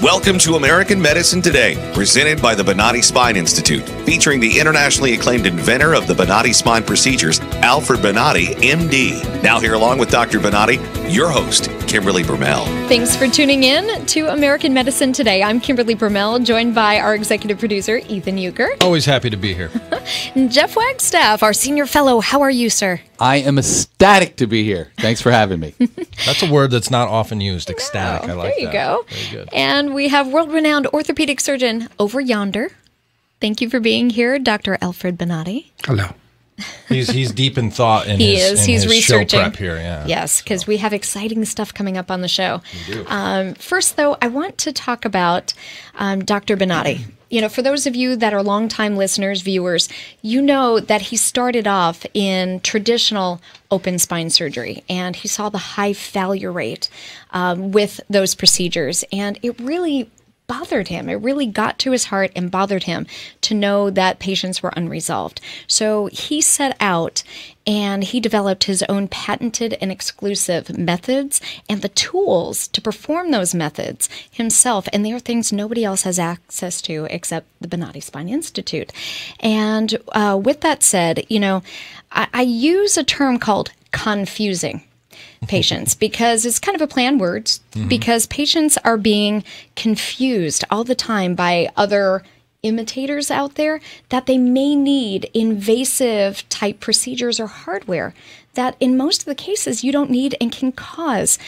Welcome to American Medicine Today, presented by the Bonati Spine Institute, featuring the internationally acclaimed inventor of the Bonati spine procedures, Alfred Bonati, MD. Now here along with Dr. Bonati, your host, Kimberly Bermel. Thanks for tuning in to American Medicine Today. I'm Kimberly Bermel, joined by our executive producer, Ethan Euchre. Always happy to be here. Jeff Wagstaff, our senior fellow. How are you, sir? I am ecstatic to be here. Thanks for having me. That's a word that's not often used, ecstatic. I like that. There you go. Very good. And we have world-renowned orthopedic surgeon over yonder. Thank you for being here, Dr. Alfred Bonati. Hello. He's deep in thought in He's his researching. show prep here. Yeah. Yes, because we have exciting stuff coming up on the show. We do. First, though, I want to talk about Dr. Bonati. You know, for those of you that are longtime listeners, viewers, you know that he started off in traditional open spine surgery, and he saw the high failure rate with those procedures, and it really bothered him. It really got to his heart and bothered him to know that patients were unresolved. So he set out and he developed his own patented and exclusive methods and the tools to perform those methods himself. And they are things nobody else has access to except the Bonati Spine Institute. And with that said, you know, I use a term called confusing patients because it's kind of a play on words, because patients are being confused all the time by other imitators out there that they may need invasive type procedures or hardware that in most of the cases you don't need and can cause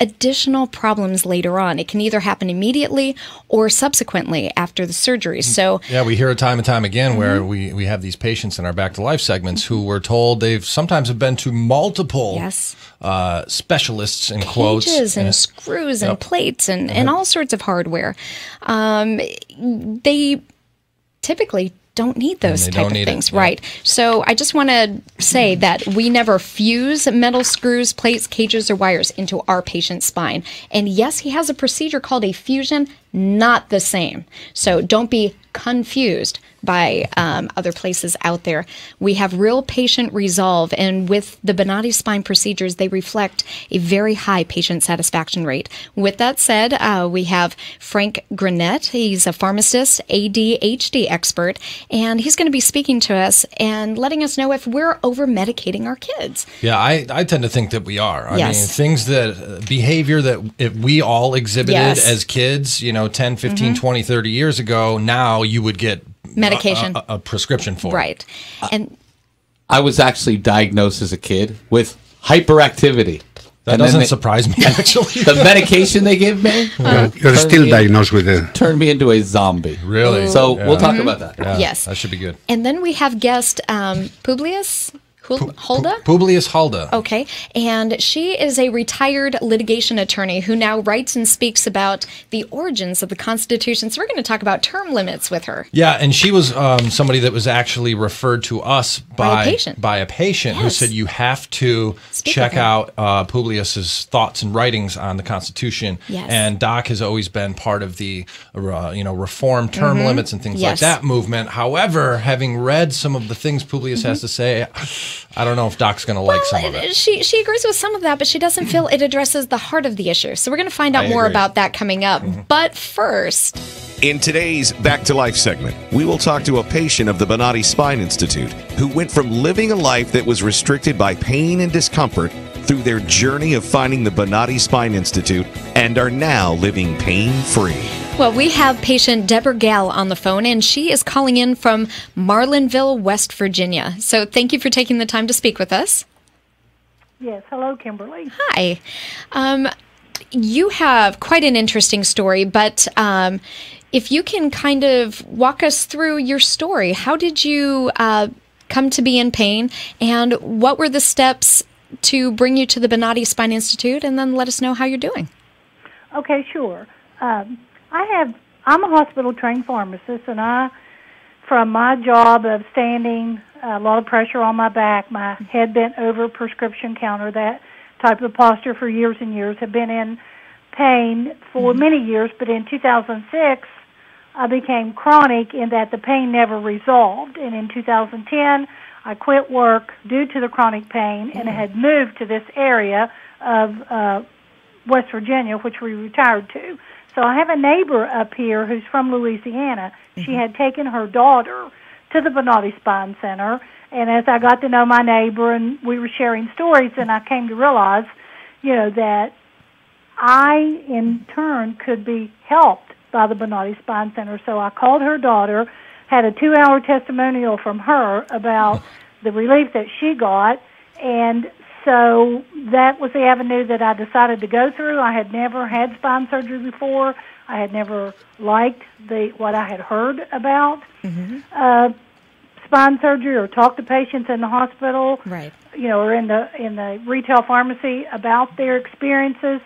additional problems later on. It can either happen immediately or subsequently after the surgery. So yeah, we hear it time and time again where we have these patients in our Back to Life segments who were told they've sometimes have been to multiple specialists in quotes. Cages and screws and plates and all sorts of hardware. They typically don't need those type of things, right? So I just want to say that we never fuse metal screws, plates, cages, or wires into our patient's spine. And yes, he has a procedure called a fusion, not the same. So don't be confused by other places out there. We have real patient resolve, and with the Bonati spine procedures, they reflect a very high patient satisfaction rate. With that said, we have Frank Granett. He's a pharmacist, ADHD expert, and he's going to be speaking to us and letting us know if we're over-medicating our kids. Yeah, I tend to think that we are. I Yes. mean, things that, behavior that we all exhibited as kids, you know, 10, 15, 20, 30 years ago, now you would get medication, a prescription for. Right. And I was actually diagnosed as a kid with hyperactivity. That doesn't surprise me, actually. The medication they give me You're still diagnosed with it. turned me into a zombie. Really? So we'll talk about that. Yeah, Yes. that should be good. And then we have guest Publius Hulda? Publius Hulda. Okay. And she is a retired litigation attorney who now writes and speaks about the origins of the Constitution. So we're going to talk about term limits with her. Yeah, and she was somebody that was actually referred to us By a patient. who Yes. said you have to Speak check with her. out Publius's thoughts and writings on the Constitution. Yes. And Doc has always been part of the reform term limits and things like Yes. that movement. However, having read some of the things Publius has to say, I don't know if Doc's going to like some of it. She agrees with some of that, but she doesn't feel it addresses the heart of the issue. So we're going to find out I more agree. about that coming up. But first, In today's Back to Life segment, we will talk to a patient of the Bonati Spine Institute who went from living a life that was restricted by pain and discomfort through their journey of finding the Bonati Spine Institute and are now living pain-free. well, we have patient Deborah Gall on the phone, and she is calling in from Marlinville, West Virginia. So thank you for taking the time to speak with us. Yes, hello, Kimberly. Hi. You have quite an interesting story, but if you can kind of walk us through your story, how did you come to be in pain, and what were the steps to bring you to the Bonati Spine Institute, and then let us know how you're doing. Okay, sure. I'm a hospital-trained pharmacist, and from my job of standing, a lot of pressure on my back, my head bent over prescription counter, that type of posture for years and years, have been in pain for many years, but in 2006, I became chronic in that the pain never resolved. And in 2010, I quit work due to the chronic pain and had moved to this area of West Virginia, which we retired to. So So I have a neighbor up here who's from Louisiana. She had taken her daughter to the Bonati Spine Center, and as I got to know my neighbor and we were sharing stories, and I came to realize, that I, in turn, could be helped by the Bonati Spine Center. So I called her daughter, had a 2-hour testimonial from her about the relief that she got, and so that was the avenue that I decided to go through. I had never had spine surgery before. I had never liked what I had heard about spine surgery or talked to patients in the hospital, right? Or in the retail pharmacy about their experiences.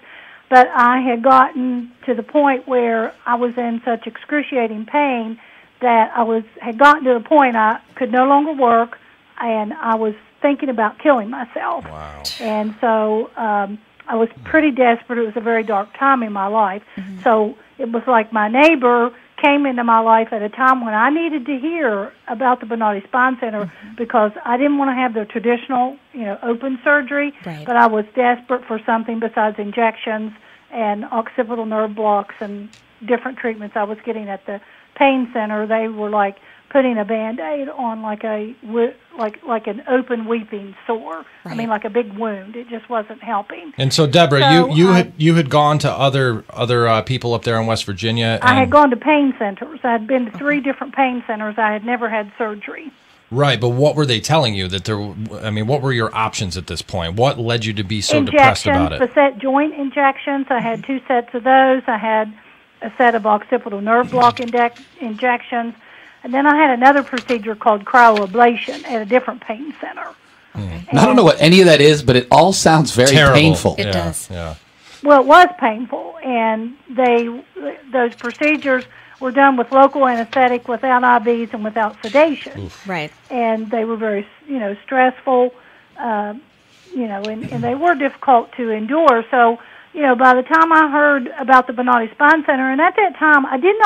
But I had gotten to the point where I was in such excruciating pain that had gotten to the point I could no longer work, and I was thinking about killing myself. Wow. And so I was pretty desperate. It was a very dark time in my life. So it was like my neighbor came into my life at a time when I needed to hear about the Bonati Spine Center because I didn't want to have the traditional, open surgery, but I was desperate for something besides injections and occipital nerve blocks and different treatments I was getting at the pain center. They were like putting a Band-Aid on like an open weeping sore. Right. I mean, like a big wound. It just wasn't helping. And so, Deborah, you had gone to other people up there in West Virginia. I had gone to pain centers. I had been to 3 different pain centers. I had never had surgery. Right, but what were they telling you what were your options at this point? What led you to be so depressed about it? Facet joint injections. I had 2 sets of those. I had a set of occipital nerve block injections. And then I had another procedure called cryoablation at a different pain center. And I don't know what any of that is, but it all sounds very painful. It does. Yeah. Well, it was painful, and those procedures were done with local anesthetic, without IVs, and without sedation. Oof. Right. And they were very, stressful, and they were difficult to endure. So, by the time I heard about the Bonati Spine Center, and at that time I didn't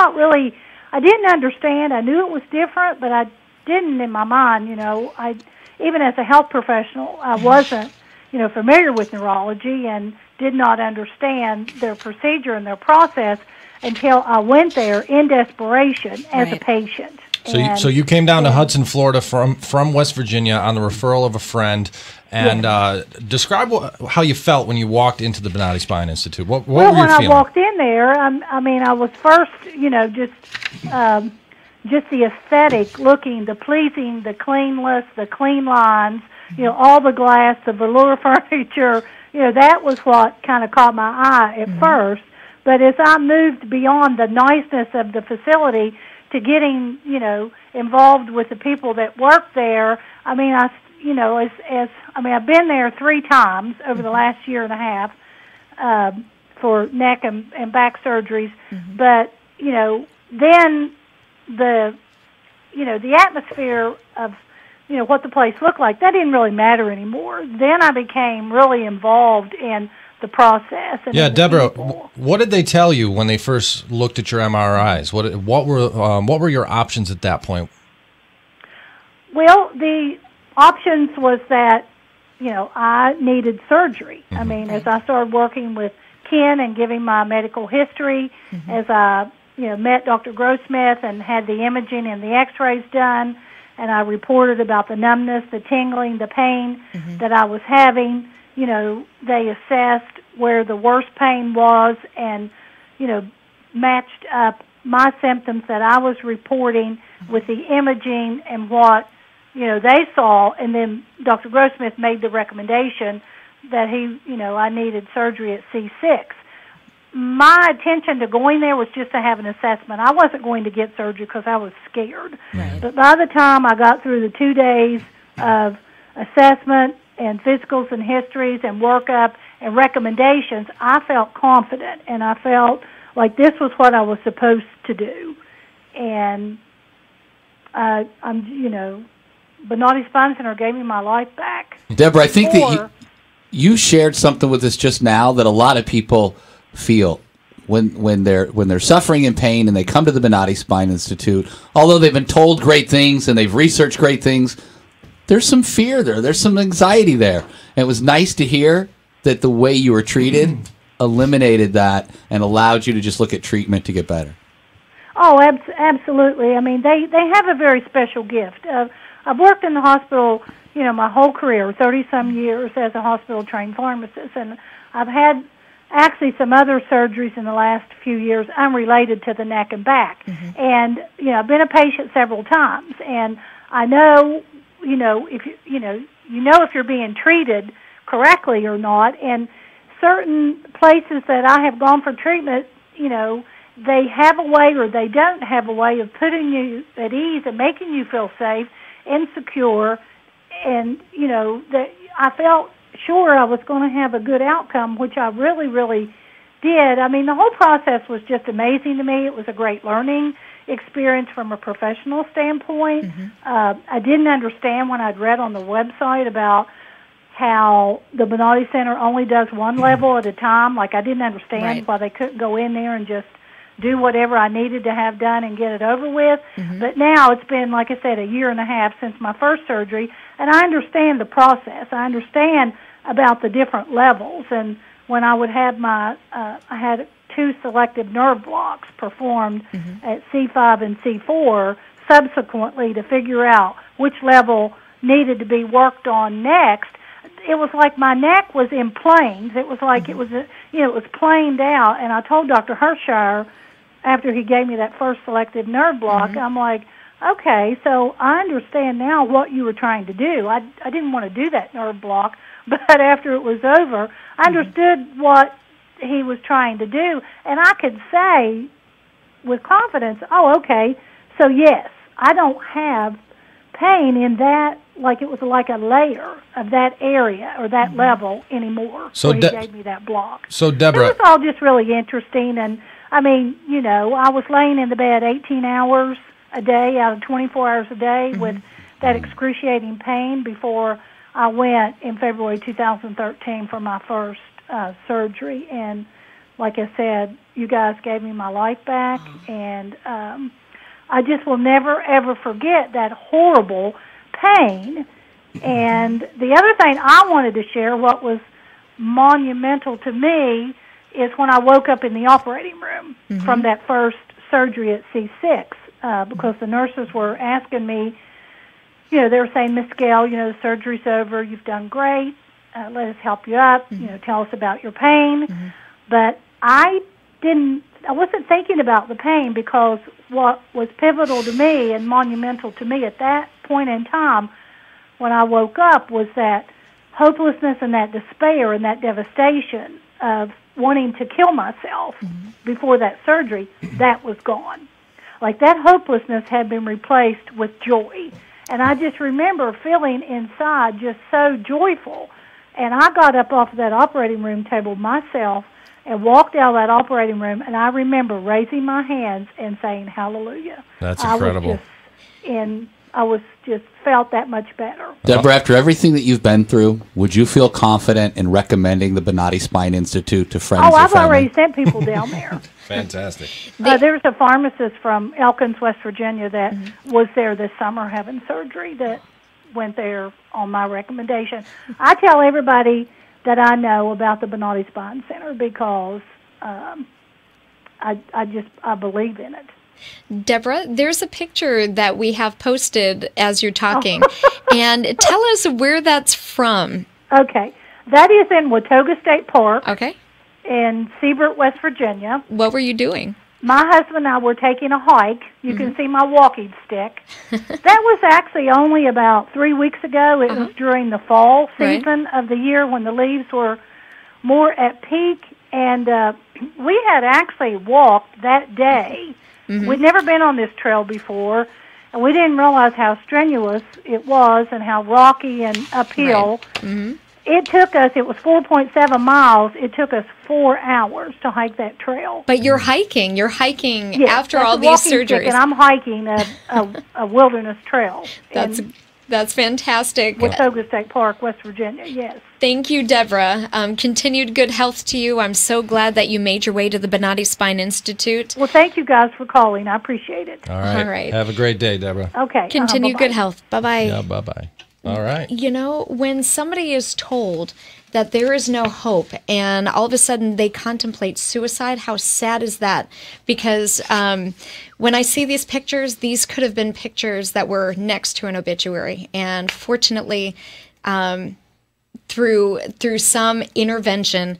understand. I knew it was different, but I didn't in my mind, even as a health professional, I wasn't, familiar with neurology and did not understand their procedure and their process until I went there in desperation as a patient. So you came down to Hudson, Florida from West Virginia on the referral of a friend. And describe how you felt when you walked into the Bonati Spine Institute. What were you feeling? When I walked in there, I was first, just the aesthetic looking, the pleasing, the cleanless, the clean lines, all the glass, the velour furniture, that was what kind of caught my eye at first. But as I moved beyond the niceness of the facility to getting, involved with the people that work there, I've been there 3 times over the last year and a half for neck and back surgeries. But then the atmosphere of what the place looked like, that didn't really matter anymore. Then I became really involved in the process. And Deborah, what did they tell you when they first looked at your MRIs? What were your options at that point? Well, the options was that, I needed surgery. As I started working with Ken and giving my medical history, as I, met Dr. Grossmith and had the imaging and the x-rays done, and I reported about the numbness, the tingling, the pain that I was having, they assessed where the worst pain was and, matched up my symptoms that I was reporting with the imaging and what they saw, and then Dr. Grossmith made the recommendation that I needed surgery at C6. My intention to going there was just to have an assessment. I wasn't going to get surgery because I was scared. Right. But by the time I got through the 2 days of assessment and physicals and histories and workup and recommendations, I felt confident, and I felt like this was what I was supposed to do. And Bonati Spine Center gave me my life back. Deborah, I think that you shared something with us just now that a lot of people feel when they're suffering in pain and they come to the Bonati Spine Institute. Although they've been told great things and they've researched great things, there's some fear there. There's some anxiety there. And it was nice to hear that the way you were treated eliminated that and allowed you to just look at treatment to get better? Oh, absolutely. I mean, they have a very special gift. I've worked in the hospital, my whole career, 30-some years as a hospital-trained pharmacist, and I've had actually some other surgeries in the last few years unrelated to the neck and back. Mm-hmm. And, I've been a patient several times, and I know, if if you're being treated correctly or not, and certain places that I have gone for treatment, they have a way or they don't have a way of putting you at ease and making you feel safe and secure, and, that I felt sure I was going to have a good outcome, which I really, really did. I mean, the whole process was just amazing to me. It was a great learning experience from a professional standpoint. Mm-hmm. I didn't understand when I'd read on the website about how the Bonati Center only does one level at a time. Like, I didn't understand why they couldn't go in there and just do whatever I needed to have done and get it over with. Mm-hmm. But now it's been, like I said, a year and a half since my first surgery, and I understand the process. I understand about the different levels. And when I would have I had 2 selective nerve blocks performed at C5 and C4 subsequently to figure out which level needed to be worked on next. It was like my neck was in planes. It was like it was planed out. And I told Dr. Hershire after he gave me that first selective nerve block, I'm like, okay, so I understand now what you were trying to do. I didn't want to do that nerve block, but after it was over, I understood what he was trying to do, and I could say with confidence, oh, okay, so yes, I don't have pain in that, like it was like a layer of that area or that level anymore. So he gave me that block. So Deborah, it was all just really interesting, and I mean, I was laying in the bed 18 hours a day out of 24 hours a day with that excruciating pain before I went in February 2013 for my first surgery. And like I said, you guys gave me my life back, and I just will never, ever forget that horrible pain. And the other thing I wanted to share, what was monumental to me, is when I woke up in the operating room from that first surgery at C6, because the nurses were asking me, they were saying, Miss Gale, the surgery's over, you've done great, let us help you up, tell us about your pain. But I wasn't thinking about the pain, because what was pivotal to me and monumental to me at that point in time when I woke up was that hopelessness and that despair and that devastation of wanting to kill myself before that surgery. That was gone. Like, that hopelessness had been replaced with joy. And I just remember feeling inside just so joyful. And I got up off of that operating room table myself and walked out of that operating room, and I remember raising my hands and saying, hallelujah. That's incredible. I was just felt that much better. Deborah, after everything that you've been through, would you feel confident in recommending the Bonati Spine Institute to friends or family? I've already sent people down there. Fantastic. There's a pharmacist from Elkins, West Virginia that was there this summer having surgery that went there on my recommendation. I tell everybody that I know about the Bonati Spine Center because I believe in it. Deborah, there's a picture that we have posted as you're talking, and tell us where that's from. Okay. That is in Watauga State Park. Okay. In Seabrook, West Virginia. What were you doing? My husband and I were taking a hike. You can see my walking stick. That was actually only about 3 weeks ago. It was during the fall season of the year when the leaves were more at peak, and we had actually walked that day. We'd never been on this trail before, and we didn't realize how strenuous it was and how rocky and uphill. It took us, it was 4.7 miles. It took us 4 hours to hike that trail. But you're hiking. You're hiking after all these surgeries. Stick, and I'm hiking a wilderness trail. That's fantastic. Watauga State Park, West Virginia, yes. Thank you, Deborah. Continued good health to you. I'm so glad that you made your way to the Bonati Spine Institute. Well, thank you guys for calling. I appreciate it. All right. Have a great day, Deborah. Okay. Continue good health. Bye-bye. Yeah, bye-bye. All right. You know, when somebody is told that there is no hope and all of a sudden they contemplate suicide, how sad is that? Because when I see these pictures, these could have been pictures that were next to an obituary. And fortunately, through some intervention,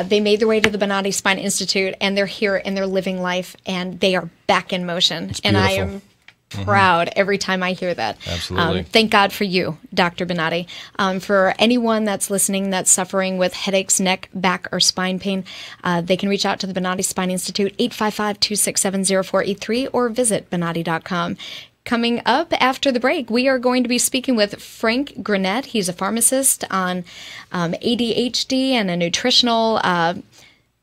they made their way to the Bonati Spine Institute, and they're here and they're living life, and they are back in motion. And I am proud every time I hear that. Absolutely. Thank God for you, Dr. Bonati. For anyone that's listening that's suffering with headaches, neck, back, or spine pain, they can reach out to the Bonati Spine Institute, 855-267-0483, or visit Bonati.com. Coming up after the break, we are going to be speaking with Frank Granett. He's a pharmacist on ADHD and a nutritional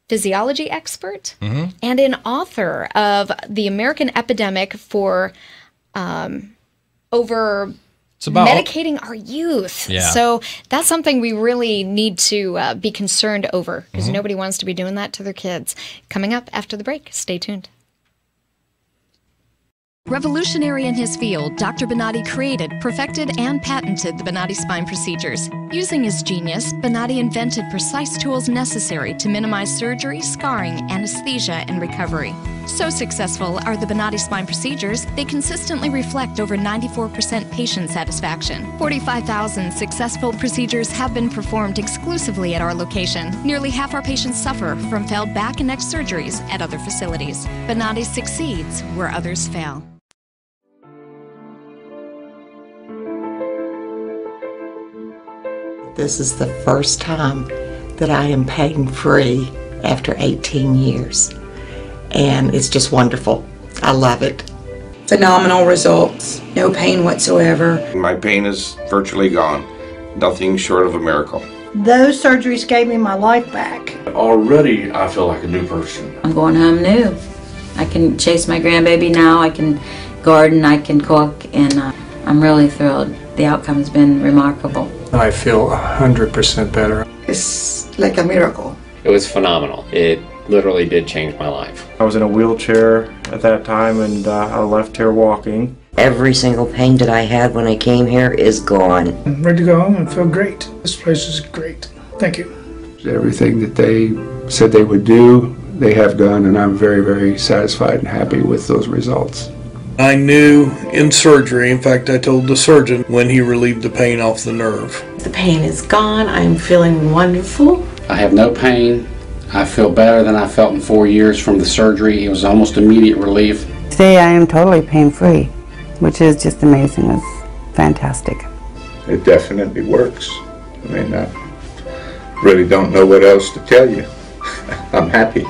physiology expert, and an author of The American Epidemic for medicating our youth. Yeah. So that's something we really need to be concerned over, because nobody wants to be doing that to their kids. Coming up after the break. Stay tuned. Revolutionary in his field, Dr. Bonati created, perfected, and patented the Bonati spine procedures. Using his genius, Bonati invented precise tools necessary to minimize surgery, scarring, anesthesia, and recovery. So successful are the Bonati spine procedures, they consistently reflect over 94% patient satisfaction. 45,000 successful procedures have been performed exclusively at our location. Nearly half our patients suffer from failed back and neck surgeries at other facilities. Bonati succeeds where others fail. This is the first time that I am pain-free after 18 years. And it's just wonderful. I love it. Phenomenal results. No pain whatsoever. My pain is virtually gone. Nothing short of a miracle. Those surgeries gave me my life back. Already I feel like a new person. I'm going home new. I can chase my grandbaby now. I can garden, I can cook, and I'm really thrilled. The outcome has been remarkable. I feel 100% better. It's like a miracle. It was phenomenal. It literally did change my life. I was in a wheelchair at that time, and I left here walking. Every single pain that I had when I came here is gone. I'm ready to go home and feel great. This place is great. Thank you. Everything that they said they would do, they have done, and I'm very, very satisfied and happy with those results. I knew in surgery, in fact I told the surgeon when he relieved the pain off the nerve. The pain is gone. I'm feeling wonderful. I have no pain. I feel better than I felt in 4 years from the surgery. It was almost immediate relief. Today I am totally pain-free, which is just amazing. It's fantastic. It definitely works. I mean, I really don't know what else to tell you. I'm happy.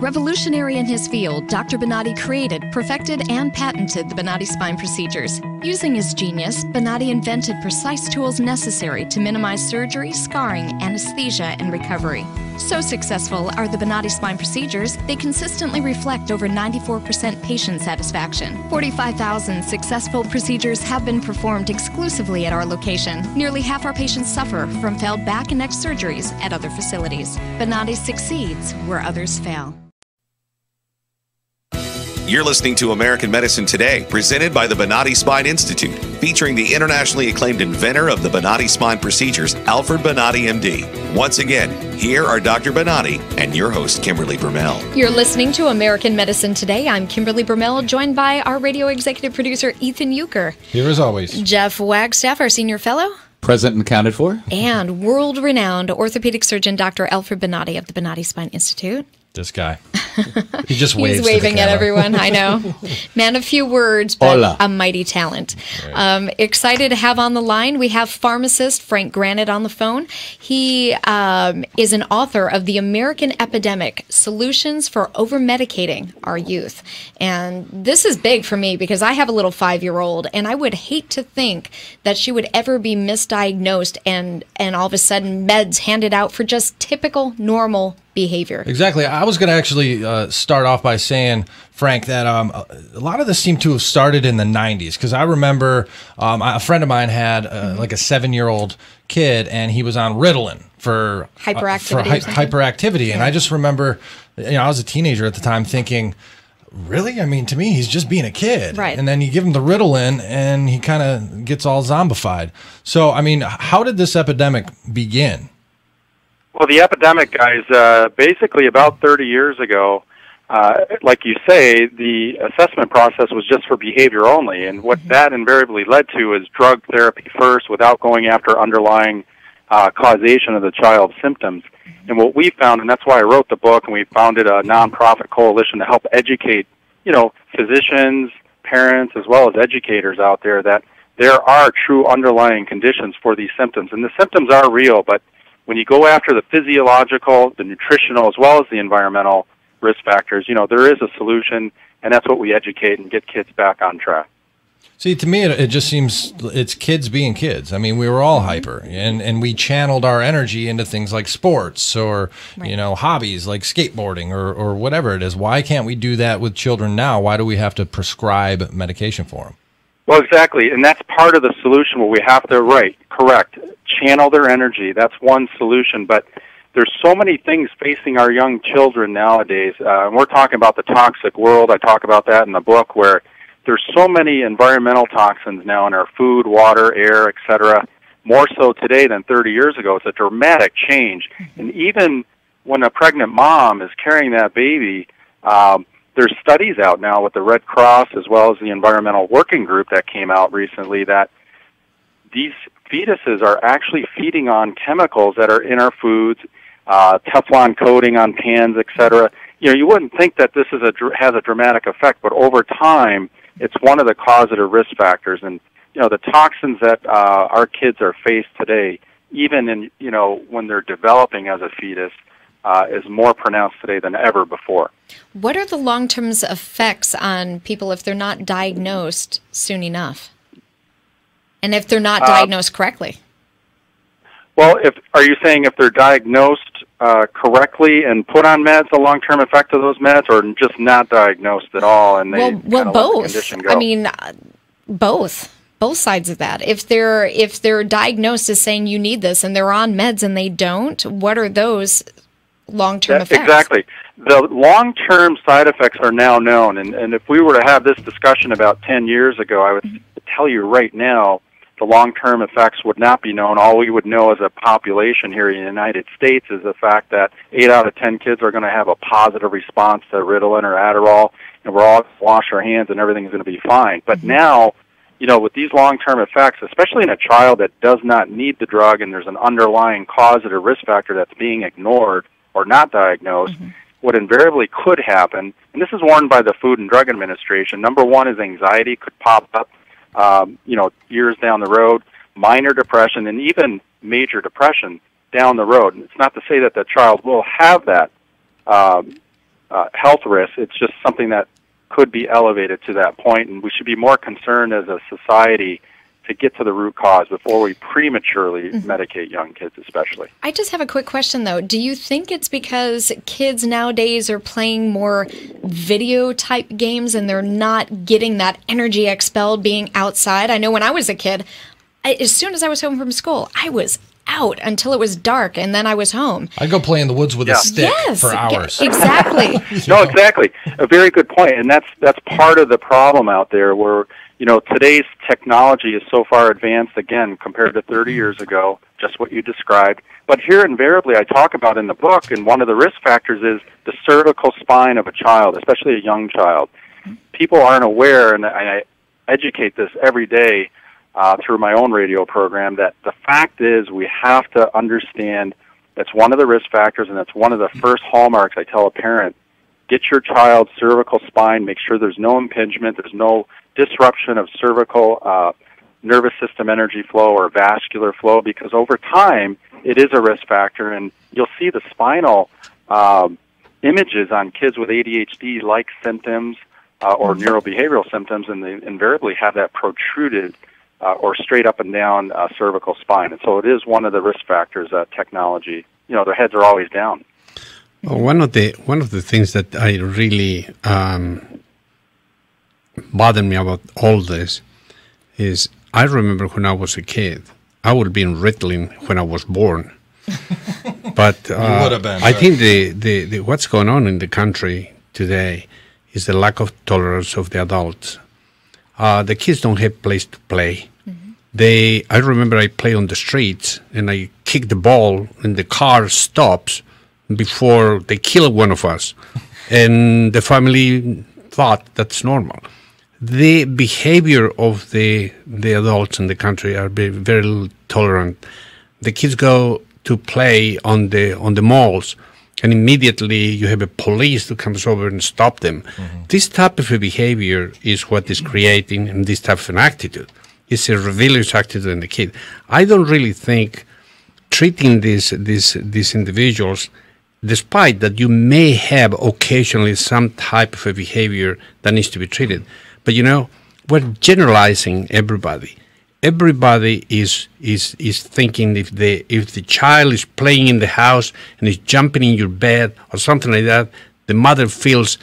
Revolutionary in his field, Dr. Bonati created, perfected, and patented the Bonati spine procedures. Using his genius, Bonati invented precise tools necessary to minimize surgery, scarring, anesthesia, and recovery. So successful are the Bonati spine procedures, they consistently reflect over 94% patient satisfaction. 45,000 successful procedures have been performed exclusively at our location. Nearly half our patients suffer from failed back and neck surgeries at other facilities. Bonati succeeds where others fail. You're listening to American Medicine Today, presented by the Bonati Spine Institute, featuring the internationally acclaimed inventor of the Bonati spine procedures, Alfred Bonati, MD. Once again, here are Dr. Bonati and your host, Kimberly Brumell. You're listening to American Medicine Today. I'm Kimberly Brumell, joined by our radio executive producer, Ethan Euchre. Here as always. Jeff Wagstaff, our senior fellow. Present and accounted for. And world-renowned orthopedic surgeon, Dr. Alfred Bonati of the Bonati Spine Institute. This guy. He just waves. He's waving at everyone. I know. Man of few words, but Hola. A mighty talent. Right. Excited to have on the line. We have pharmacist Frank Granett on the phone. He is an author of The American Epidemic, Solutions for Over-Medicating Our Youth. And this is big for me because I have a little 5-year-old, and I would hate to think that she would ever be misdiagnosed and all of a sudden meds handed out for just typical, normal behavior. Exactly. I was going to actually start off by saying, Frank, that a lot of this seemed to have started in the 90s, because I remember a friend of mine had like a 7-year-old kid, and he was on Ritalin for hyperactivity. And I just remember, I was a teenager at the time thinking, really? I mean, to me, he's just being a kid. Right. And then you give him the Ritalin, and he kind of gets all zombified. So, I mean, how did this epidemic begin? Well, the epidemic, guys, basically about 30 years ago, like you say, the assessment process was just for behavior only. And what that invariably led to is drug therapy first without going after underlying causation of the child's symptoms. And what we found, and that's why I wrote the book, and we founded a nonprofit coalition to help educate, physicians, parents, as well as educators out there, that there are true underlying conditions for these symptoms. And the symptoms are real, but when you go after the physiological, the nutritional, as well as the environmental risk factors, there is a solution, and that's what we educate and get kids back on track. See, to me, it just seems it's kids being kids. I mean, we were all hyper, and we channeled our energy into things like sports or, hobbies like skateboarding or whatever it is. Why can't we do that with children now? Why do we have to prescribe medication for them? Well, exactly, and that's part of the solution where we have to, correct, channel their energy. That's one solution, but there's so many things facing our young children nowadays. And we're talking about the toxic world. I talk about that in the book, where there's so many environmental toxins now in our food, water, air, etc., more so today than 30 years ago. It's a dramatic change. And even when a pregnant mom is carrying that baby, there's studies out now with the Red Cross as well as the Environmental Working Group that came out recently that these fetuses are actually feeding on chemicals that are in our foods, Teflon coating on pans, etc. You wouldn't think that this is has a dramatic effect, but over time, it's one of the causative risk factors. And the toxins that our kids are faced today, even in when they're developing as a fetus, is more pronounced today than ever before. What are the long-term effects on people if they're not diagnosed soon enough? And if they're not diagnosed correctly? Well, are you saying if they're diagnosed correctly and put on meds, the long-term effect of those meds, or just not diagnosed at all and they well both. Let the condition go? I mean, both sides of that. If they're diagnosed as saying you need this and they're on meds and they don't, what are those long-term effects? Exactly. The long-term side effects are now known, and if we were to have this discussion about 10 years ago, I would tell you right now the long-term effects would not be known. All we would know as a population here in the United States is the fact that 8 out of 10 kids are going to have a positive response to Ritalin or Adderall, and we're all going to wash our hands and everything's going to be fine. But now, with these long-term effects, especially in a child that does not need the drug and there's an underlying causative risk factor that's being ignored or not diagnosed, what invariably could happen, and this is warned by the Food and Drug Administration, number one is anxiety could pop up, years down the road, minor depression, and even major depression down the road. And it's not to say that the child will have that health risk. It's just something that could be elevated to that point, and we should be more concerned as a society to get to the root cause before we prematurely medicate young kids especially. I just have a quick question, though. Do you think it's because kids nowadays are playing more video-type games and they're not getting that energy expelled being outside? I know when I was a kid, as soon as I was home from school, I was out until it was dark, and then I was home. I'd go play in the woods with a stick for hours. Exactly. No, exactly. A very good point, and that's part of the problem out there where today's technology is so far advanced, again, compared to 30 years ago, just what you described. But here, invariably, I talk about in the book, and one of the risk factors is the cervical spine of a child, especially a young child. People aren't aware, and I educate this every day through my own radio program, that the fact is we have to understand that's one of the risk factors, and that's one of the first hallmarks I tell a parent. Get your child's cervical spine, make sure there's no impingement, there's no disruption of cervical nervous system energy flow or vascular flow, because over time it is a risk factor, and you'll see the spinal images on kids with ADHD-like symptoms or neurobehavioral symptoms, and they invariably have that protruded or straight up and down cervical spine. And so it is one of the risk factors, technology. Their heads are always down. Well, one of the things that I really bothered me about all this is I remember when I was a kid, I would have been Ritalin when I was born. But would have been, I think the what's going on in the country today is the lack of tolerance of the adults. The kids don't have place to play. I remember I play on the streets and I kick the ball and the car stops before they kill one of us. And the family thought that's normal. The behavior of the adults in the country are very little tolerant. The kids go to play on the malls, and immediately you have a police that comes over and stop them. This type of a behavior is what is creating and this type of an attitude. It's a rebellious attitude in the kid. I don't really think treating these individuals, despite that you may have occasionally some type of a behavior that needs to be treated, but we're generalizing everybody. Everybody is thinking if the child is playing in the house and is jumping in your bed or something like that, the mother feels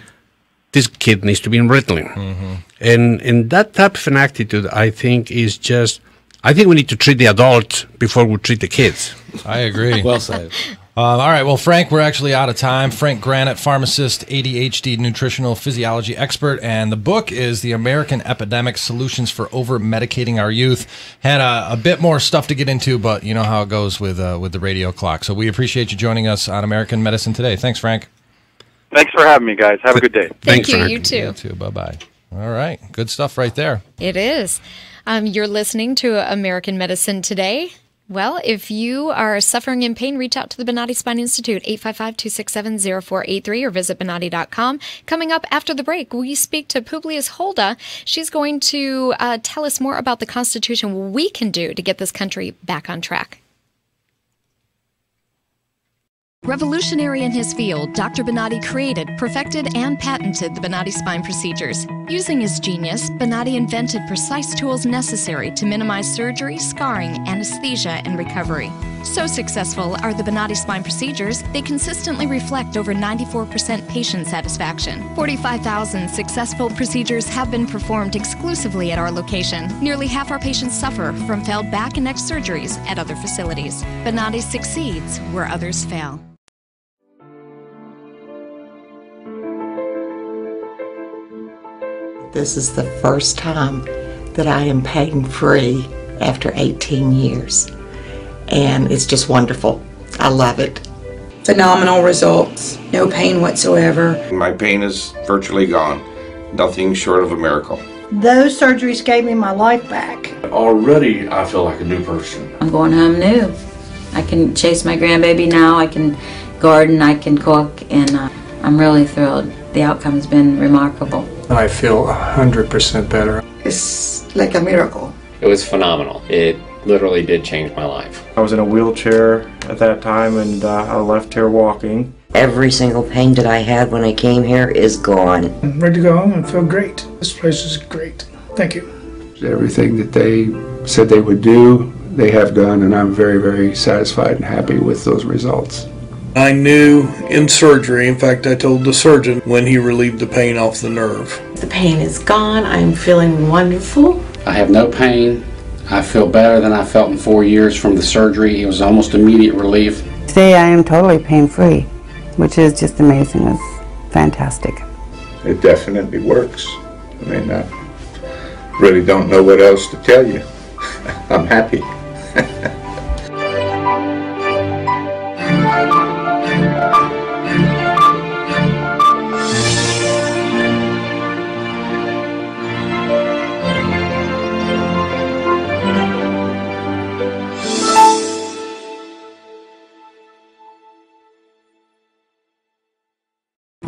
this kid needs to be in Ritalin. And that type of an attitude, I think, is just. I think we need to treat the adults before we treat the kids. I agree. Well said. All right. Well, Frank, we're actually out of time. Frank Granite, pharmacist, ADHD nutritional physiology expert, and the book is The American Epidemic: Solutions for Over-Medicating Our Youth. Had a bit more stuff to get into, but you know how it goes with the radio clock. So we appreciate you joining us on American Medicine Today. Thanks, Frank. Thanks for having me, guys. Have a good day. Thank you. Frank. You too. You too. Bye-bye. All right. Good stuff right there. It is. You're listening to American Medicine Today. Well, if you are suffering in pain, reach out to the Bonati Spine Institute, 855-267-0483, or visit Bonati.com. Coming up after the break, we speak to Publius Holda. She's going to tell us more about the Constitution, what we can do to get this country back on track. Revolutionary in his field, Dr. Bonati created, perfected, and patented the Bonati spine procedures. Using his genius, Bonati invented precise tools necessary to minimize surgery, scarring, anesthesia, and recovery. So successful are the Bonati spine procedures, they consistently reflect over 94% patient satisfaction. 45,000 successful procedures have been performed exclusively at our location. Nearly half our patients suffer from failed back and neck surgeries at other facilities. Bonati succeeds where others fail. This is the first time that I am pain-free after 18 years. And it's just wonderful. I love it. Phenomenal results. No pain whatsoever. My pain is virtually gone. Nothing short of a miracle. Those surgeries gave me my life back. Already, I feel like a new person. I'm going home new. I can chase my grandbaby now. I can garden. I can cook. And I'm really thrilled. The outcome's been remarkable. I feel 100% better. It's like a miracle. It was phenomenal. It literally did change my life. I was in a wheelchair at that time, and I left here walking. Every single pain that I had when I came here is gone. I'm ready to go home and feel great. This place is great. Thank you. Everything that they said they would do, they have done, and I'm very, very satisfied and happy with those results. I knew in surgery, in fact, I told the surgeon when he relieved the pain off the nerve. The pain is gone. I'm feeling wonderful. I have no pain. I feel better than I felt in 4 years from the surgery. It was almost immediate relief. Today I am totally pain-free, which is just amazing. It's fantastic. It definitely works. I mean, I really don't know what else to tell you. I'm happy.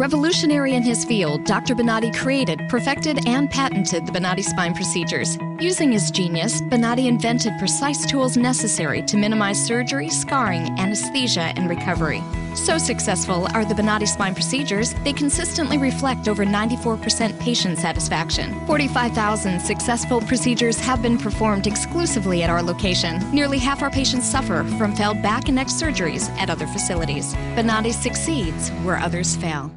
Revolutionary in his field, Dr. Bonati created, perfected, and patented the Bonati spine procedures. Using his genius, Bonati invented precise tools necessary to minimize surgery, scarring, anesthesia, and recovery. So successful are the Bonati spine procedures, they consistently reflect over 94% patient satisfaction. 45,000 successful procedures have been performed exclusively at our location. Nearly half our patients suffer from failed back and neck surgeries at other facilities. Bonati succeeds where others fail.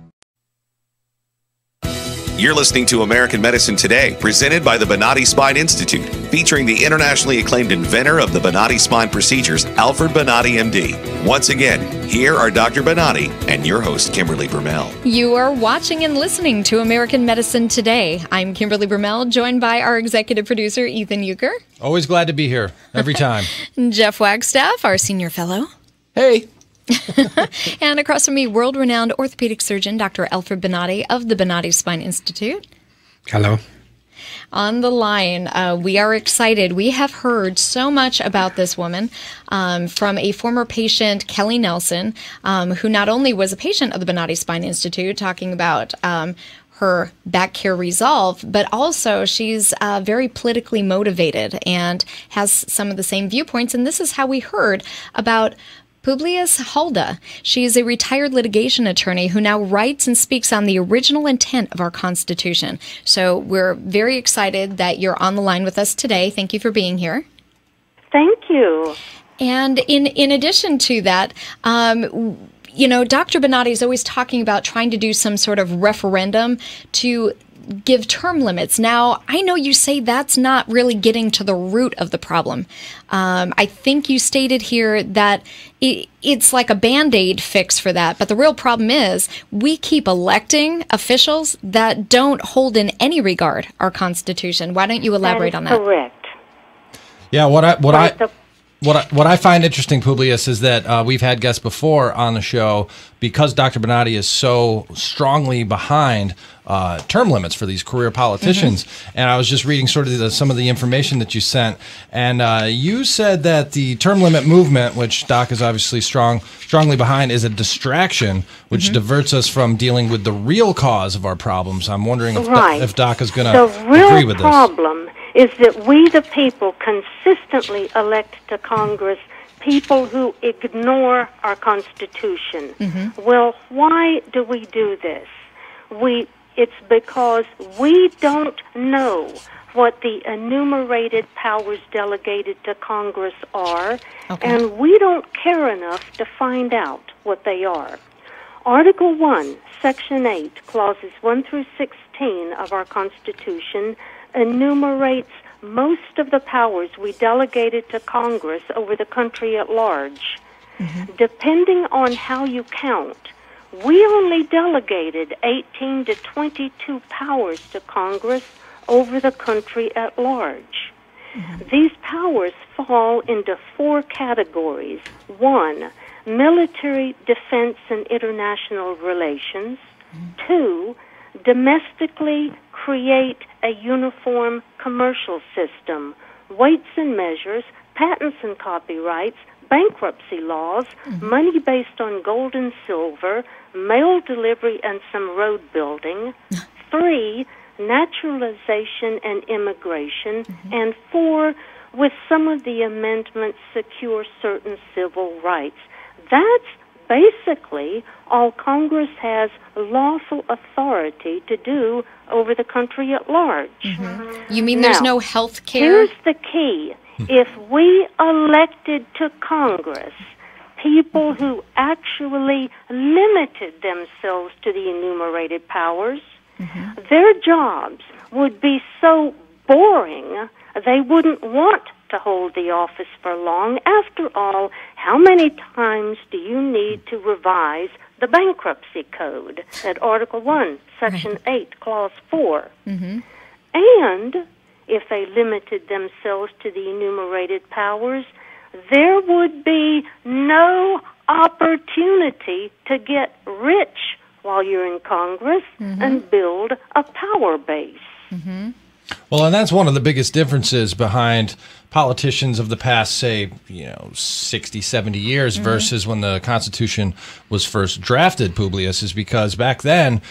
You're listening to American Medicine Today, presented by the Bonati Spine Institute, featuring the internationally acclaimed inventor of the Bonati spine procedures, Alfred Bonati, MD. Once again, here are Dr. Bonati and your host, Kimberly Brumell. You are watching and listening to American Medicine Today. I'm Kimberly Brumell, joined by our executive producer, Ethan Euchre. Always glad to be here, every time. Jeff Wagstaff, our senior fellow. Hey. And across from me, world-renowned orthopedic surgeon, Dr. Alfred Bonati of the Bonati Spine Institute. Hello. On the line, we are excited. We have heard so much about this woman from a former patient, Kelly Nelson, who not only was a patient of the Bonati Spine Institute, talking about her back care resolve, but also she's very politically motivated and has some of the same viewpoints. And this is how we heard about Publius Hulda. She is a retired litigation attorney who now writes and speaks on the original intent of our Constitution. So we're very excited that you're on the line with us today. Thank you for being here. Thank you. And in addition to that, you know, Dr. Bonati is always talking about trying to do some sort of referendum to give term limits. Now, I know you say that's not really getting to the root of the problem. I think you stated here that it's like a Band-Aid fix for that. But the real problem is we keep electing officials that don't hold in any regard our Constitution. Why don't you elaborate on that? Correct. Yeah, what I find interesting, Publius, is that we've had guests before on the show because Dr. Bonati is so strongly behind term limits for these career politicians. And I was just reading sort of some of the information that you sent, and you said that the term limit movement, which Doc is obviously strongly behind, is a distraction which diverts us from dealing with the real cause of our problems. I'm wondering if Doc is going to agree with this. The real problem is that we, the people, consistently elect to Congress people who ignore our Constitution. Well, why do we do this? It's because we don't know what the enumerated powers delegated to Congress are, and we don't care enough to find out what they are. Article 1, Section 8, Clauses 1 through 16 of our Constitution enumerates most of the powers we delegated to Congress over the country at large. Depending on how you count, we only delegated 18 to 22 powers to Congress over the country at large. These powers fall into 4 categories. 1, military, defense, and international relations. 2, domestically create a uniform commercial system, weights and measures, patents and copyrights, bankruptcy laws, money based on gold and silver, mail delivery and some road building. 3, naturalization and immigration. And 4, with some of the amendments, secure certain civil rights. That's basically all Congress has lawful authority to do over the country at large. You mean there's no health care? Here's the key. If we elected to Congress people who actually limited themselves to the enumerated powers, their jobs would be so boring they wouldn't want to hold the office for long. After all, how many times do you need to revise the bankruptcy code at Article 1, Section 8, Clause 4? And if they limited themselves to the enumerated powers, there would be no opportunity to get rich while you're in Congress and build a power base. Well, and that's one of the biggest differences behind politicians of the past, say, 60, 70 years versus when the Constitution was first drafted, Publius, is because back then,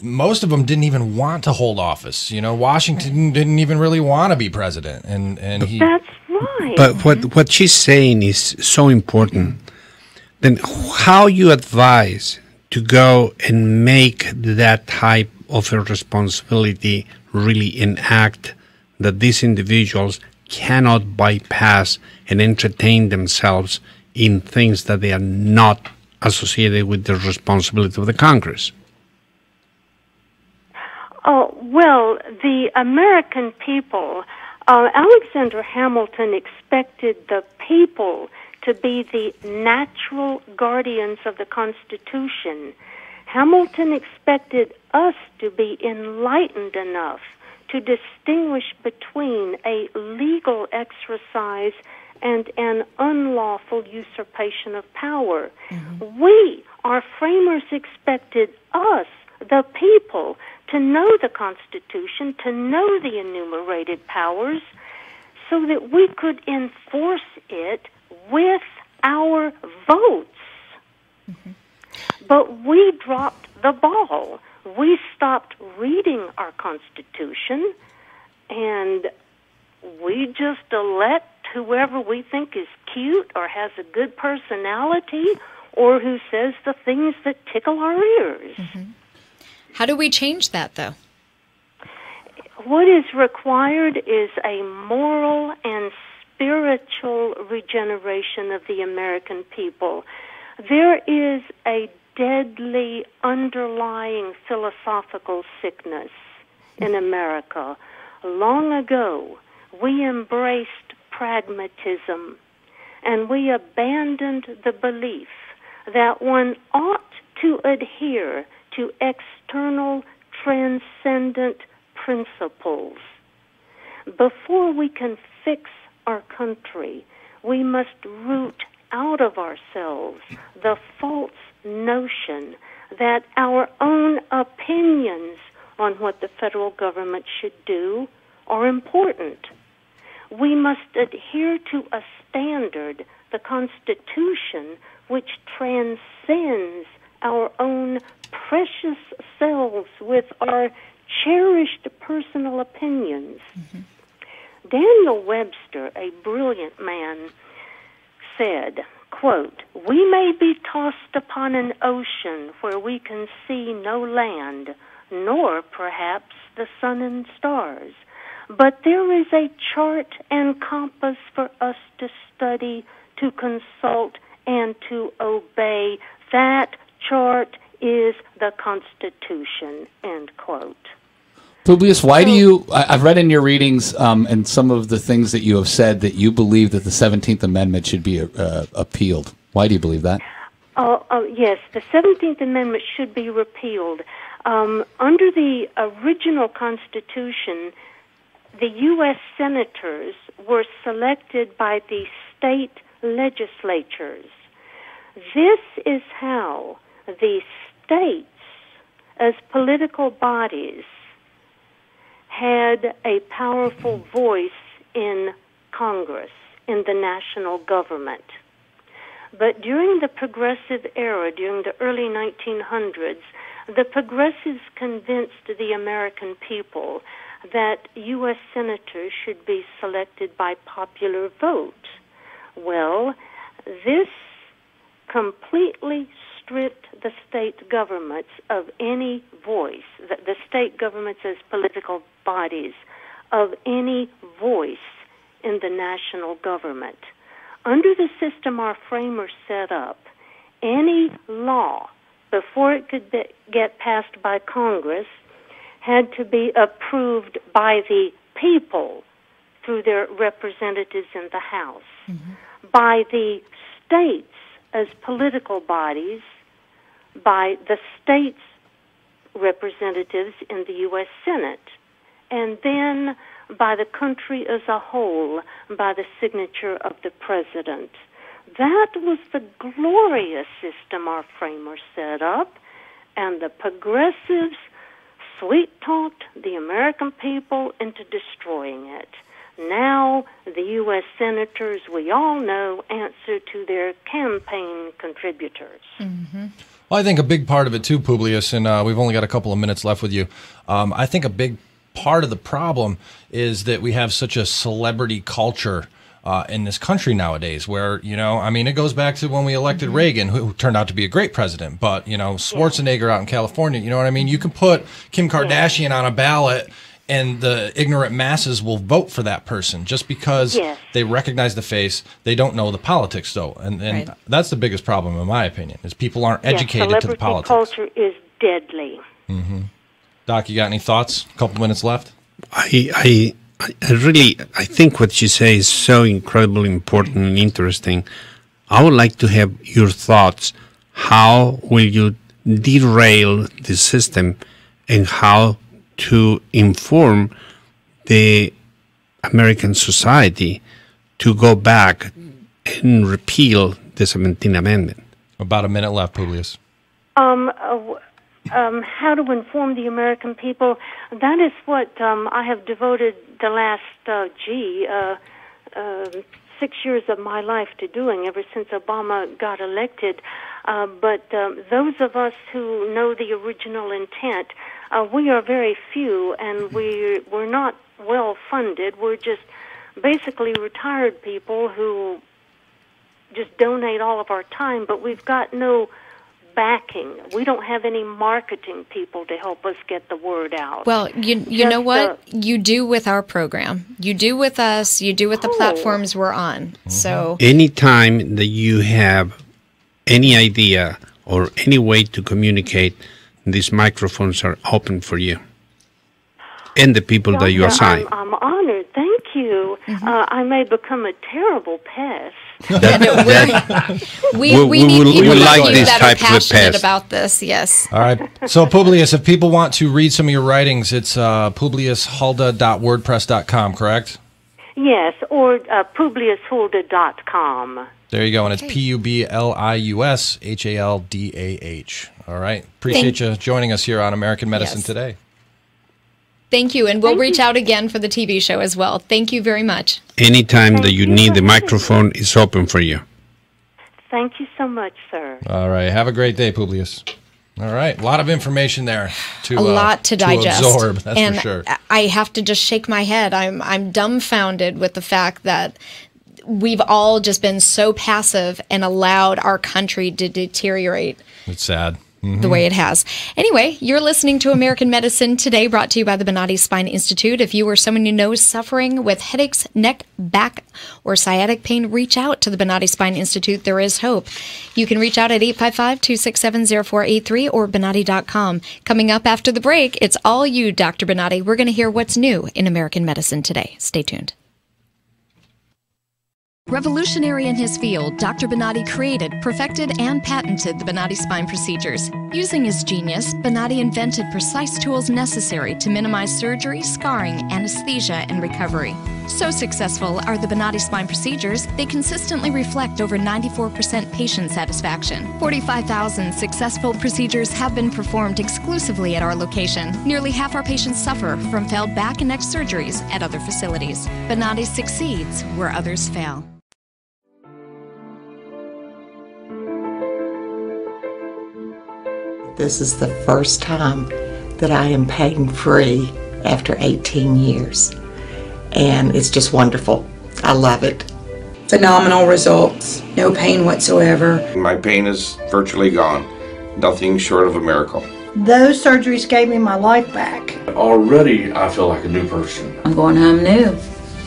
most of them didn't even want to hold office. Washington didn't even really want to be president. And he... That's right. But what she's saying is so important. Then how you advise to go and make that type of a responsibility really enact, that these individuals cannot bypass and entertain themselves in things that they are not associated with the responsibility of the Congress? Oh, well, the American people, Alexander Hamilton expected the people to be the natural guardians of the Constitution. Hamilton expected us to be enlightened enough to distinguish between a legal exercise and an unlawful usurpation of power. We, our framers, expected us, the people, to know the Constitution, to know the enumerated powers, so that we could enforce it with our votes. But we dropped the ball. We stopped reading our Constitution, and we just elect whoever we think is cute or has a good personality or who says the things that tickle our ears. How do we change that, though? What is required is a moral and spiritual regeneration of the American people. There is a deadly underlying philosophical sickness in America. Long ago, we embraced pragmatism, and we abandoned the belief that one ought to adhere to external transcendent principles. Before we can fix our country, we must root out of ourselves the false notion that our own opinions on what the federal government should do are important. We must adhere to a standard, the Constitution, which transcends our own precious selves with our cherished personal opinions. Daniel Webster, a brilliant man, said, quote, "We may be tossed upon an ocean where we can see no land, nor perhaps the sun and stars, but there is a chart and compass for us to study, to consult, and to obey. That chart is the Constitution," end quote. Publius, why do you, I've read in your readings and some of the things that you have said that you believe that the 17th Amendment should be appealed. Why do you believe that? Yes, the 17th Amendment should be repealed. Under the original Constitution, the U.S. senators were selected by the state legislatures. This is how the states, as political bodies, had a powerful voice in Congress, in the national government. But during the progressive era, during the early 1900s, the progressives convinced the American people that U.S. senators should be selected by popular vote. Well, this completely stripped the state governments of any voice, the state governments as political bodies, of any voice in the national government. Under the system our framers set up, any law, before it could get passed by Congress, had to be approved by the people through their representatives in the House, by the states as political bodies, by the states' representatives in the U.S. Senate, and then by the country as a whole, by the signature of the president. That was the glorious system our framers set up, and the progressives sweet-talked the American people into destroying it. Now, the U.S. senators, we all know, answer to their campaign contributors. Well, I think a big part of it too, Publius, and we've only got a couple of minutes left with you. I think a big part of the problem is that we have such a celebrity culture in this country nowadays where, you know, I mean, it goes back to when we elected Reagan, who turned out to be a great president, but, you know, Schwarzenegger out in California, you know what I mean? You can put Kim Kardashian on a ballot and the ignorant masses will vote for that person just because they recognize the face. They don't know the politics, though. And that's the biggest problem, in my opinion, is people aren't educated to the politics. Celebrity culture is deadly. Doc, you got any thoughts? A couple minutes left. I think what you say is so incredibly important and interesting. I would like to have your thoughts. How will you derail the system and how to inform the American society to go back and repeal the 17th Amendment? About a minute left, Publius. How to inform the American people, that is what I have devoted the last, 6 years of my life to doing ever since Obama got elected. But those of us who know the original intent, we are very few, and we're not well funded. We're just basically retired people who just donate all of our time, but we've got no backing. We don't have any marketing people to help us get the word out. Well, you know what? You do with our program. You do with us. You do with the platforms we're on. So anytime that you have any idea or any way to communicate, these microphones are open for you and the people that you assign. I'm honored. Thank you. I may become a terrible pest. we need people like you that are passionate about this. Yes. All right. So Publius, if people want to read some of your writings, it's publiushulda.wordpress.com, correct? Yes, or publiushulda.com. There you go, and it's PUBLIUSHALDAH. All right. Appreciate you joining us here on American Medicine Today. Thank you, and we'll reach out again for the TV show as well. Thank you very much. Anytime that you need the microphone, is open for you. Thank you so much, sir. All right. Have a great day, Publius. All right. A lot of information there a lot to digest. Absorb, that's and for sure. I have to just shake my head. I'm dumbfounded with the fact that we've all just been so passive and allowed our country to deteriorate. It's sad. The way it has. Anyway, you're listening to American Medicine Today, brought to you by the Bonati Spine Institute. If you or someone you know is suffering with headaches, neck, back, or sciatic pain, reach out to the Bonati Spine Institute. There is hope. You can reach out at 855-267-0483 or Bonati.com. Coming up after the break, it's all you, Dr. Bonati. We're going to hear what's new in American Medicine Today. Stay tuned. Revolutionary in his field, Dr. Bonati created, perfected, and patented the Bonati spine procedures. Using his genius, Bonati invented precise tools necessary to minimize surgery, scarring, anesthesia, and recovery. So successful are the Bonati spine procedures, they consistently reflect over 94% patient satisfaction. 45,000 successful procedures have been performed exclusively at our location. Nearly half our patients suffer from failed back and neck surgeries at other facilities. Bonati succeeds where others fail. This is the first time that I am pain-free after 18 years. And it's just wonderful. I love it. Phenomenal results. No pain whatsoever. My pain is virtually gone. Nothing short of a miracle. Those surgeries gave me my life back. Already, I feel like a new person. I'm going home new.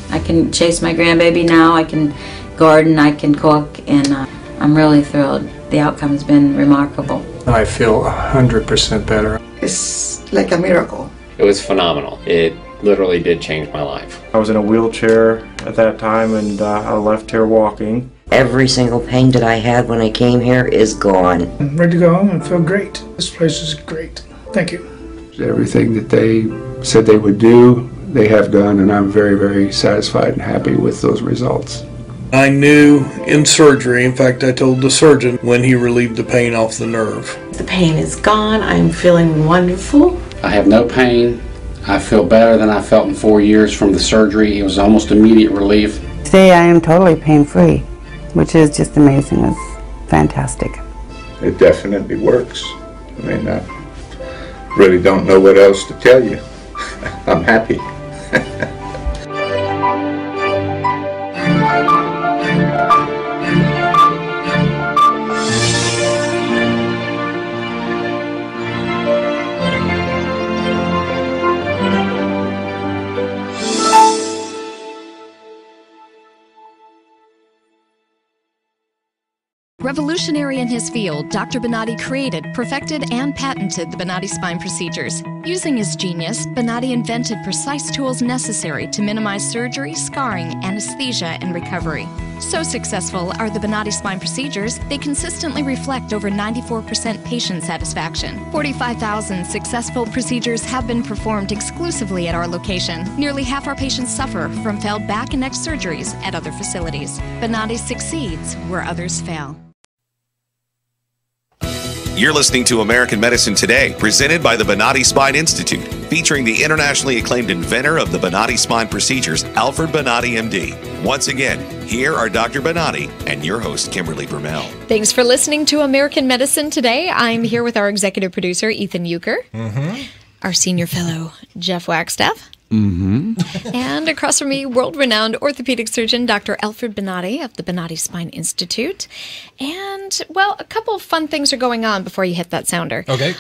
I can chase my grandbaby now. I can garden. I can cook. And I'm really thrilled. The outcome's been remarkable. I feel 100% better. It's like a miracle. It was phenomenal. It literally did change my life. I was in a wheelchair at that time, and I left here walking. Every single pain that I had when I came here is gone. I'm ready to go home and feel great. This place is great. Thank you. Everything that they said they would do, they have done, and I'm very, very satisfied and happy with those results. I knew in surgery, in fact, I told the surgeon when he relieved the pain off the nerve. The pain is gone. I'm feeling wonderful. I have no pain. I feel better than I felt in 4 years from the surgery. It was almost immediate relief. Today I am totally pain-free, which is just amazing. It's fantastic. It definitely works. I mean, I really don't know what else to tell you. I'm happy. Revolutionary in his field, Dr. Bonati created, perfected, and patented the Bonati spine procedures. Using his genius, Bonati invented precise tools necessary to minimize surgery, scarring, anesthesia, and recovery. So successful are the Bonati spine procedures, they consistently reflect over 94% patient satisfaction. 45,000 successful procedures have been performed exclusively at our location. Nearly half our patients suffer from failed back and neck surgeries at other facilities. Bonati succeeds where others fail. You're listening to American Medicine Today, presented by the Bonati Spine Institute, featuring the internationally acclaimed inventor of the Bonati spine procedures, Alfred Bonati, MD. Once again, here are Dr. Bonati and your host, Kimberly Brumell. Thanks for listening to American Medicine Today. I'm here with our executive producer, Ethan Euchre, our senior fellow, Jeff Wagstaff, and across from me, world-renowned orthopedic surgeon, Dr. Alfred Bonati of the Bonati Spine Institute. And, well, a couple of fun things are going on before you hit that sounder. Okay.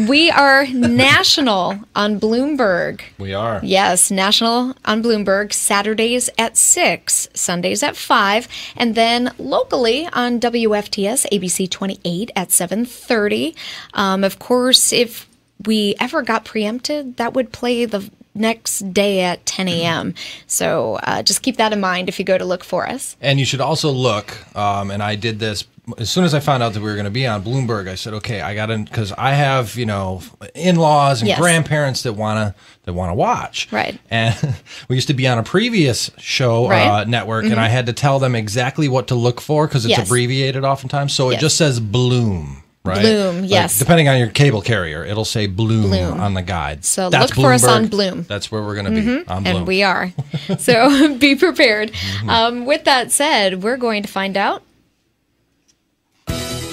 We are national on Bloomberg. We are. Yes, national on Bloomberg, Saturdays at 6, Sundays at 5, and then locally on WFTS, ABC 28 at 7:30. Of course, if we ever got preempted, that would play the next day at 10 a.m. So just keep that in mind if you go to look for us. And you should also look, and I did this as soon as I found out that we were going to be on Bloomberg. I said, okay, I got to, because I have, you know, in-laws and grandparents that want to watch. Right. And we used to be on a previous show network, and I had to tell them exactly what to look for because it's abbreviated oftentimes. So it just says Bloom. Right? Bloom, yes. Depending on your cable carrier, it'll say Bloom on the guide. So look for us on Bloom. That's where we're going to be, on Bloom. And we are. So be prepared. With that said, we're going to find out.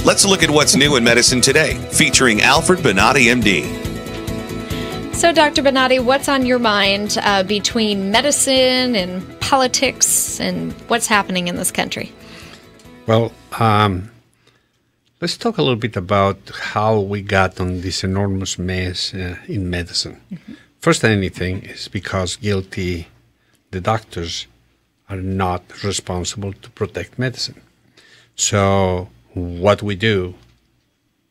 Let's look at what's new in medicine today, featuring Alfred Bonati, MD. So, Dr. Bonati, what's on your mind between medicine and politics and what's happening in this country? Well, let's talk a little bit about how we got on this enormous mess in medicine. First than anything is because the doctors are not responsible to protect medicine. So what we do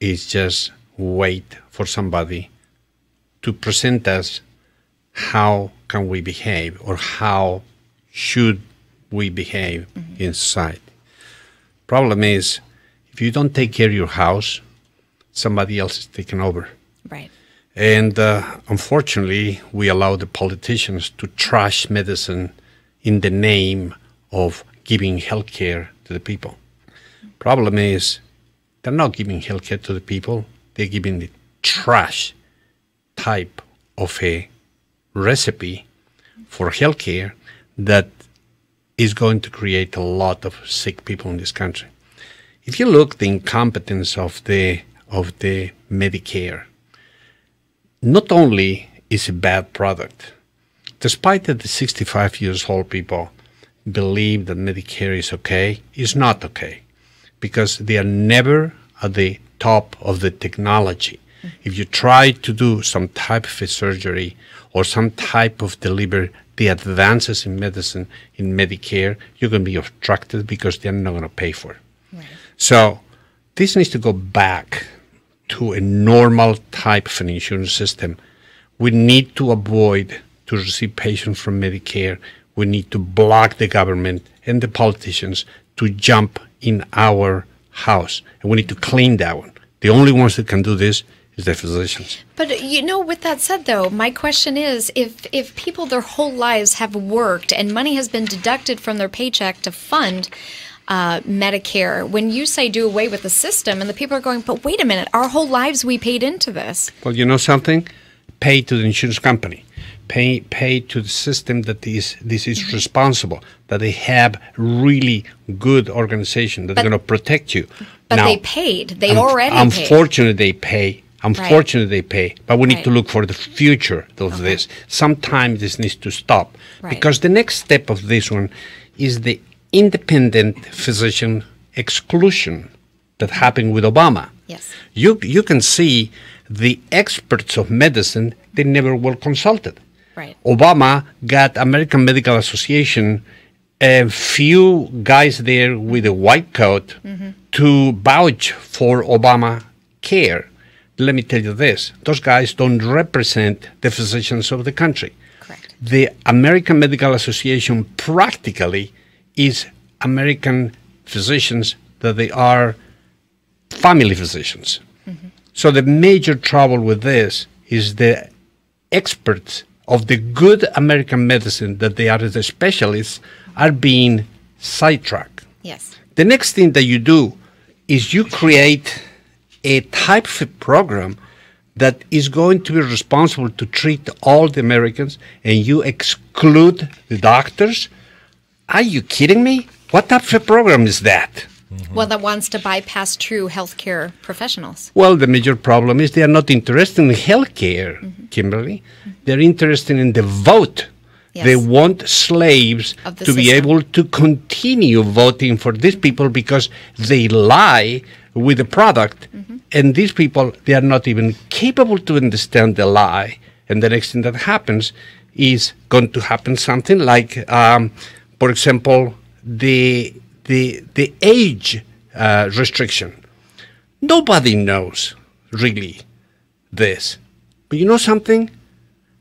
is just wait for somebody to present us how can we behave or how should we behave in society. Problem is, if you don't take care of your house, somebody else is taking over. Right. And unfortunately, we allow the politicians to trash medicine in the name of giving health care to the people. Problem is, they're not giving health care to the people. They're giving the trash type of a recipe for health care that is going to create a lot of sick people in this country. If you look at the incompetence of the Medicare, not only is a bad product, despite that the 65 years old people believe that Medicare is okay, it's not okay, because they are never at the top of the technology. If you try to do some type of a surgery or some type of deliver the advances in medicine in Medicare, you're going to be obstructed because they're not going to pay for it. So this needs to go back to a normal type of an insurance system. We need to avoid to receive patients from Medicare. We need to block the government and the politicians to jump in our house. And we need to clean that one. The only ones that can do this is the physicians. But, you know, with that said, though, my question is, if people their whole lives have worked and money has been deducted from their paycheck to fund Medicare, when you say do away with the system and the people are going, but wait a minute, our whole lives we paid into this. Well, you know something? Pay to the insurance company. pay to the system that this is responsible, that they have really good organization that are going to protect you. But now, they paid. They already paid. Unfortunately, they pay. Unfortunately, they pay. But we need to look for the future of this. Sometime this needs to stop. Because the next step of this one is the independent physician exclusion that happened with Obama. Yes. You can see the experts of medicine, they never were consulted. Right. Obama got American Medical Association, a few guys there with a white coat to vouch for Obama care. Let me tell you this, those guys don't represent the physicians of the country. Correct. The American Medical Association practically is American physicians that they are family physicians. So the major trouble with this is the experts of the good American medicine that they are the specialists are being sidetracked. Yes. The next thing that you do is you create a type of program that is going to be responsible to treat all the Americans, and you exclude the doctors. Are you kidding me? What type of program is that? Well, that wants to bypass true healthcare professionals. Well, the major problem is they are not interested in healthcare, Kimberly. They're interested in the vote. Yes. They want slaves to be able to continue voting for these people because they lie with the product. And these people, they are not even capable to understand the lie. And the next thing that happens is going to happen something like, for example, the age restriction. Nobody knows really this. But you know something?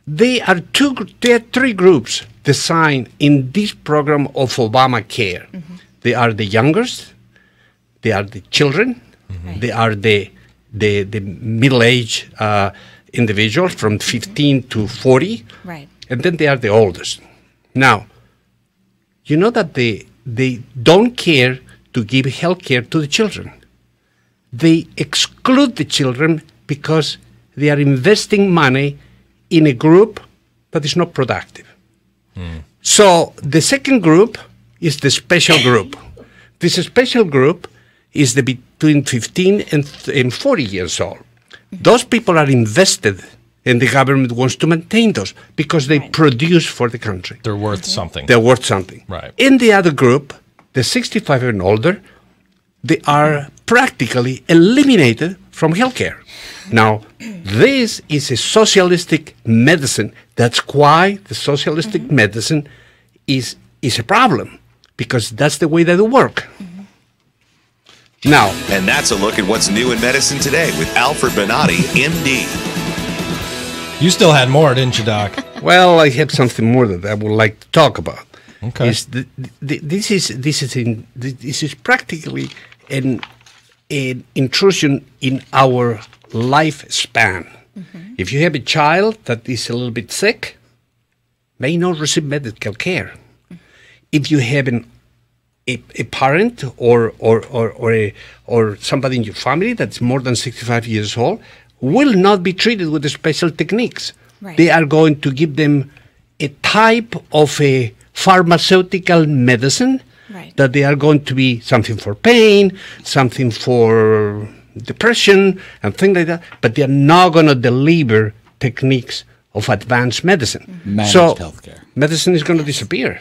There are three groups designed in this program of Obamacare. They are the youngest, they are the children, they are the middle-aged individuals from 15 to 40, and then they are the oldest. Now, you know that they don't care to give health care to the children. They exclude the children because they are investing money in a group that is not productive. So the second group is the special group. This special group is the between 15 and 40 years old. Those people are invested, and the government wants to maintain those because they produce for the country. They're worth something. They're worth something. Right. In the other group, the 65 and older, they are practically eliminated from healthcare. Now, this is a socialistic medicine. That's why the socialistic medicine is a problem, because that's the way that it works. Now, and that's a look at what's new in medicine today with Alfred Bonati, MD. You still had more, didn't you, Doc? Well, I have something more that I would like to talk about. Okay. This is practically an intrusion in our lifespan. If you have a child that is a little bit sick, may not receive medical care. If you have a parent or somebody in your family that's more than 65 years old, will not be treated with the special techniques. Right. They are going to give them a type of a pharmaceutical medicine that they are going to be something for pain, something for depression, and things like that, but they are not going to deliver techniques of advanced medicine. Managed healthcare. Medicine is going to disappear.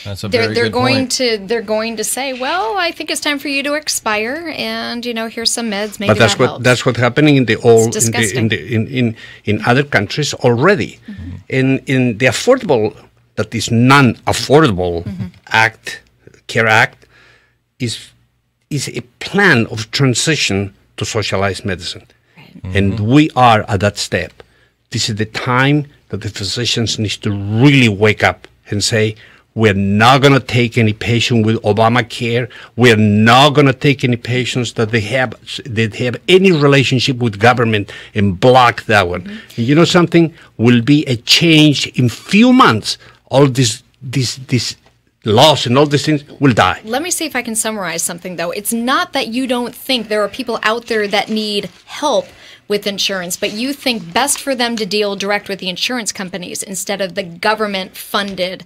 That's a very good point. They're going to say, well, I think it's time for you to expire, and here's some meds. Maybe but that's what's happening in the old in other countries already. In the affordable, that is non-affordable Care Act is a plan of transition to socialized medicine, and we are at that step. This is the time that the physicians need to really wake up and say, we're not going to take any patient with Obamacare. We're not going to take any patients that they have any relationship with government and block that one. And you know something? Will be a change in few months. All these laws and all these things will die. Let me see if I can summarize something, though. It's not that you don't think there are people out there that need help with insurance, but you think best for them to deal direct with the insurance companies instead of the government-funded,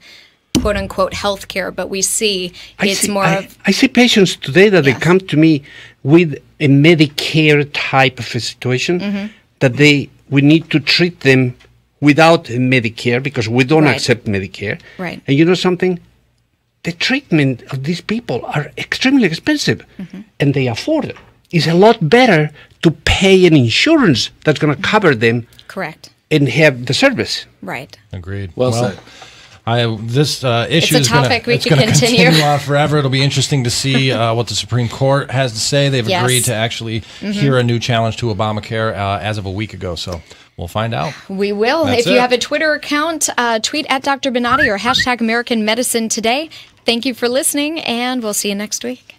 quote-unquote, healthcare. But we see it's more of... I see patients today that they come to me with a Medicare type of a situation, that we need to treat them without Medicare because we don't accept Medicare. Right. And you know something? The treatment of these people are extremely expensive, and they afford it. It's a lot better to pay an insurance that's going to cover them. Correct. And have the service. Right. Agreed. Well said. This issue is going to continue on forever. It'll be interesting to see what the Supreme Court has to say. They've agreed to actually hear a new challenge to Obamacare as of a week ago. So we'll find out. We will. If you have a Twitter account, tweet at Dr. Bonati or hashtag American Medicine Today. Thank you for listening, and we'll see you next week.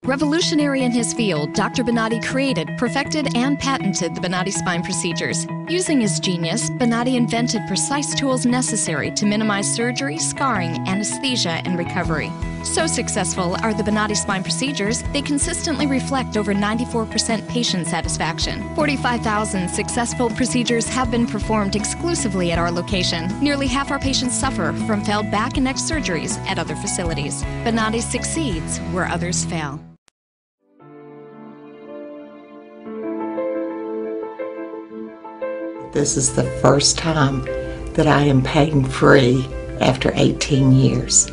Revolutionary in his field, Dr. Bonati created, perfected, and patented the Bonati spine procedures. Using his genius, Bonati invented precise tools necessary to minimize surgery, scarring, anesthesia, and recovery. So successful are the Bonati spine procedures, they consistently reflect over 94% patient satisfaction. 45,000 successful procedures have been performed exclusively at our location. Nearly half our patients suffer from failed back and neck surgeries at other facilities. Bonati succeeds where others fail. This is the first time that I am pain-free after 18 years.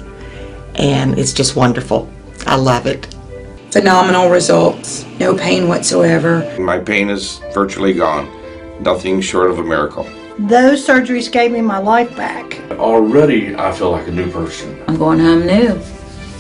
And it's just wonderful. I love it. Phenomenal results. No pain whatsoever. My pain is virtually gone. Nothing short of a miracle. Those surgeries gave me my life back. Already, I feel like a new person. I'm going home new.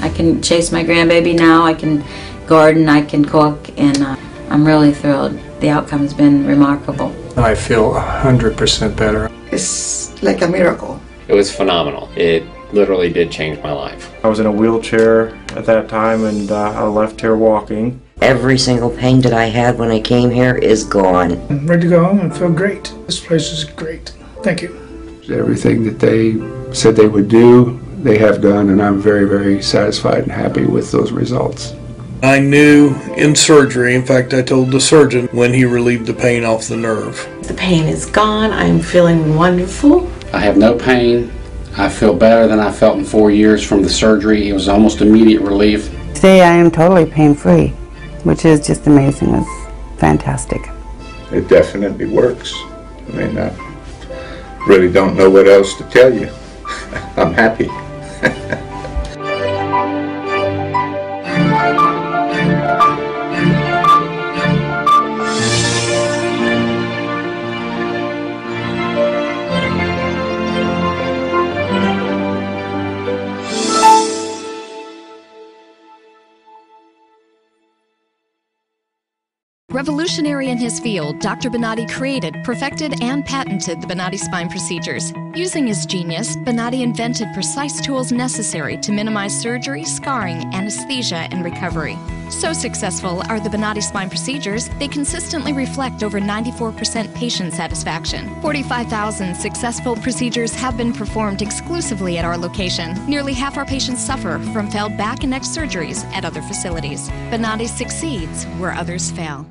I can chase my grandbaby now. I can garden. I can cook. And I'm really thrilled. The outcome's been remarkable. I feel 100% better. It's like a miracle. It was phenomenal. It literally did change my life. I was in a wheelchair at that time, and I left here walking. Every single pain that I had when I came here is gone. I'm ready to go home and feel great. This place is great. Thank you. Everything that they said they would do, they have done, and I'm very, very satisfied and happy with those results. I knew in surgery, in fact, I told the surgeon when he relieved the pain off the nerve. The pain is gone. I'm feeling wonderful. I have no pain. I feel better than I felt in 4 years from the surgery. It was almost immediate relief. Today I am totally pain-free, which is just amazing. It's fantastic. It definitely works. I mean, I really don't know what else to tell you. I'm happy. Revolutionary in his field, Dr. Bonati created, perfected, and patented the Bonati spine procedures. Using his genius, Bonati invented precise tools necessary to minimize surgery, scarring, anesthesia, and recovery. So successful are the Bonati spine procedures, they consistently reflect over 94% patient satisfaction. 45,000 successful procedures have been performed exclusively at our location. Nearly half our patients suffer from failed back and neck surgeries at other facilities. Bonati succeeds where others fail.